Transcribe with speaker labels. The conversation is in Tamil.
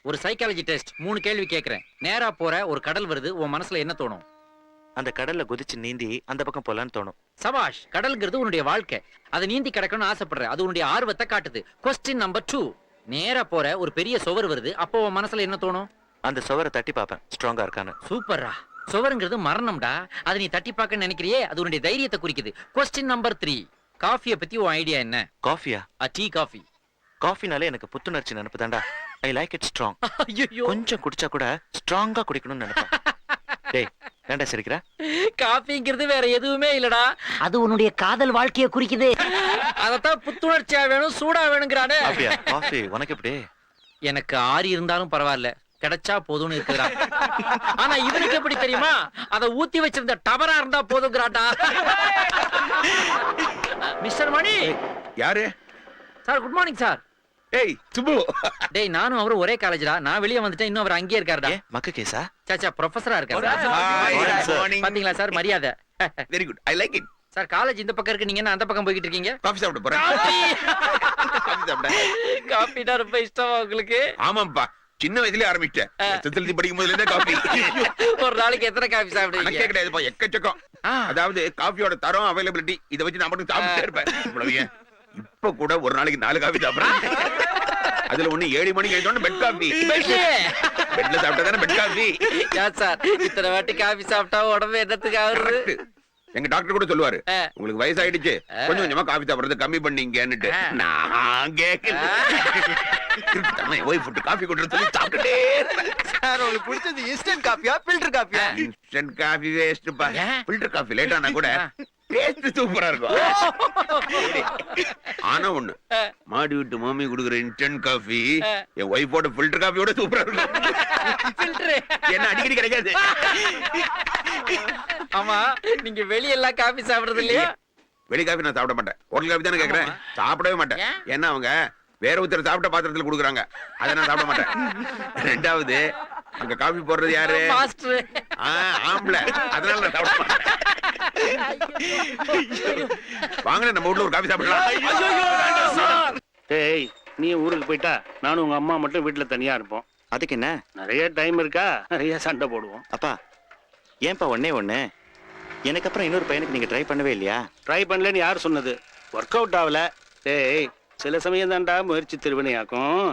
Speaker 1: ஒரு சைக்காலஜி டெஸ்ட் 3 கேள்வி கேக்குறேன். நேரா போற ஒரு கடல் வருது, உன் மனசுல என்ன தோணும்?
Speaker 2: அந்த கடல்ல குதிச்சு நீந்தி அந்த பக்கம் போலான்னு தோணும்.
Speaker 1: சபாஷ், கடல்ங்கிறது உன்னுடைய வாழ்க்கை. அதை நீந்தி கடக்கணும்னு ஆசைப்படுற, அது உன்னுடைய ஆர்வத்தை காட்டுது. கொஸ்டின் நம்பர் 2, நேரா போற ஒரு பெரிய சுவர் வருது, அப்போ உன் மனசுல என்ன தோணும்?
Speaker 2: அந்த சுவரை தட்டி பார்ப்பேன், ஸ்ட்ராங்கா இருக்கான்னு.
Speaker 1: சூப்பர்ரா. சுவருங்கிறது மரணம்டா, அதை நீ தட்டி பார்க்க நினைக்கிறியே, அது உன்னுடைய தைரியத்தை குறிக்குது. கொஸ்டின் நம்பர் 3, காஃபியை பத்தி உன் ஐடியா என்ன?
Speaker 2: காஃபியா?
Speaker 1: Tea coffee.
Speaker 2: காஃபினாலே எனக்கு புத்துணர்ச்சி நினைப்புதான்டா. I like it strong. கொஞ்சம் குடிச்சா கூட ஸ்ட்ராங்கா குடிக்கணும்னு நினைப்பேன். டேய், ஏன்டா சிரிக்கிற?
Speaker 1: காஃபிங்கிறது வேற எதுவுமே இல்லடா, அது உன்னுடைய காதல் வாழ்க்கையை குறிக்குது. அதத்தான் புத்துணர்ச்சியா வேணும், சூடா வேணுங்கிறானே.
Speaker 2: அப்படியா? காஃபி உனக்கு எப்படி?
Speaker 1: எனக்கு ஆறி இருந்தாலும் பரவாயில்ல, கிடைச்சா போதும்னு இருக்குறா. ஆனா இவனுக்கு எப்படி தெரியுமா? அத ஊத்தி வச்சிருந்த டபரா இருந்தா போதுங்கிறாடா. மிஸ்டர் மணி.
Speaker 3: யாரு
Speaker 1: சார்? Good morning sir.
Speaker 3: ஏய் சுப்பு.
Speaker 1: டேய், நானும் அவரும் ஒரே காலேஜ்டா. நான் வெளிய வந்துட்டேன், இன்னும் அவர் அங்கேயே இருக்காருடா.
Speaker 2: மக்கு கேஸா?
Speaker 1: சாச்சா, ப்ரொஃபசரா இருக்காரு. பாத்தீங்களா சார் மரியாதை?
Speaker 3: Very good, I like it.
Speaker 1: Sir, college இந்த பக்கம் இருக்கு, நீங்க என்ன அந்த பக்கம் போயிட்டு இருக்கீங்க?
Speaker 3: காபி சாப்பிட போறேன். காபி சாப்பிட.
Speaker 1: காபினா ரொம்ப இஷ்டமா உங்களுக்கு?
Speaker 3: ஆமாப்பா, சின்ன வயசுலயே ஆரம்பிச்சேன். எஸ்எஸ்எல்சி படிக்கும் போதுல இருந்தே காபி.
Speaker 1: ஒரு நாளைக்கு எத்தனை காபி சாப்பிடுவீங்க?
Speaker 3: கணக்கே கிடையாதுப்பா, எக்கச்சக்கம். அதாவது காபியோட தரம், அவைலபிலிட்டி இத வச்சு நான் மட்டும் சாப்பிட்டே இருப்பேன். இவ்வளவு ஏன் இப்ப கூட ஒரு நாளைக்கு 4 காபி சாப்பிடுறேன். அதுல ஒண்ணு 7 மணிக்கு எழுந்தோன்னு பெட் காபி. பெட்ல சாப்பிட்டா பெட் காபி.
Speaker 1: ஏன் சார் இத்தனை வாட்டி காபி சாப்பிட்டா உடம்பு என்னத்துக்கு ஆகுது?
Speaker 3: எங்க டாக்டர் கூட சொல்லுவாரு, உங்களுக்கு வயசாயிடுச்சு, கொஞ்சம் கொஞ்சமா காபி சாப்பிடுறது கம்மி பண்ணீங்கன்னுட்டு. நான் கேட்கல. ஒய்ஃப் காபி கொண்டு சொல்லி சாப்பிட்டுட்டே
Speaker 4: சார். உங்களுக்கு பிடிச்சது இன்ஸ்டன்ட் காபியா ஃபில்டர் காபியா?
Speaker 3: இன்ஸ்டன்ட் காபி வேஸ்ட்ப்பா. ஃபில்டர் காபி லேட் ஆனா கூட டேஸ்ட் சூப்பரா இருக்கும். ஆனா ஒண்ணு, மாடி விட்டு மாமி குடுக்குற இன்ஸ்டன்ட் காபி என் ஒய்ஃபோட ஃபில்டர் காபியோட சூப்பரா இருக்கும்.
Speaker 1: ஃபில்டர்
Speaker 3: என்ன அடிக்கடி கிடைக்காது.
Speaker 1: ஆமா, நீங்க வெளியெல்லாம் காபி சாப்பிடுறது இல்லையா?
Speaker 3: வெளி காபி நான் சாப்பிட மாட்டேன். ஹோட்டல் காபி தானே கேக்குறேன், சாப்பிடவே மாட்டேன். ஏன்னா அவங்க வேற ஒருத்தர் சாப்பிட்ட பாத்திரத்துல குடுக்குறாங்க, அதை நான் சாப்பிட மாட்டேன். ரெண்டாவது, அங்க காபி போடுறது யாரு?
Speaker 1: மாஸ்டர்.
Speaker 3: ஆம்பளை, அதனால நான் சாப்பிட மாட்டேன். வாங்க நம்ம வீட்ல ஒரு காபி சாப்பிடலாம்.
Speaker 5: டேய், நீ ஊருக்கு போயிட்டா நானும் உங்க அம்மா மட்டும் வீட்டுல தனியா இருப்போம்.
Speaker 2: அதுக்கு என்ன?
Speaker 5: நிறைய டைம் இருக்கா, நிறைய சண்டை போடுவோம்.
Speaker 2: அப்பா, ஏன்பா ஒண்ணே ஒண்ணு? எனக்கு அப்புறம் இன்னொரு பையனுக்கு நீங்க ட்ரை பண்ணவே இல்லையா?
Speaker 5: ட்ரை பண்ணலன்னு யார் சொன்னது? ஒர்க் அவுட் ஆகல. டேய், சில சமயம் தான்டா முயற்சி திருவினையாக்கும்.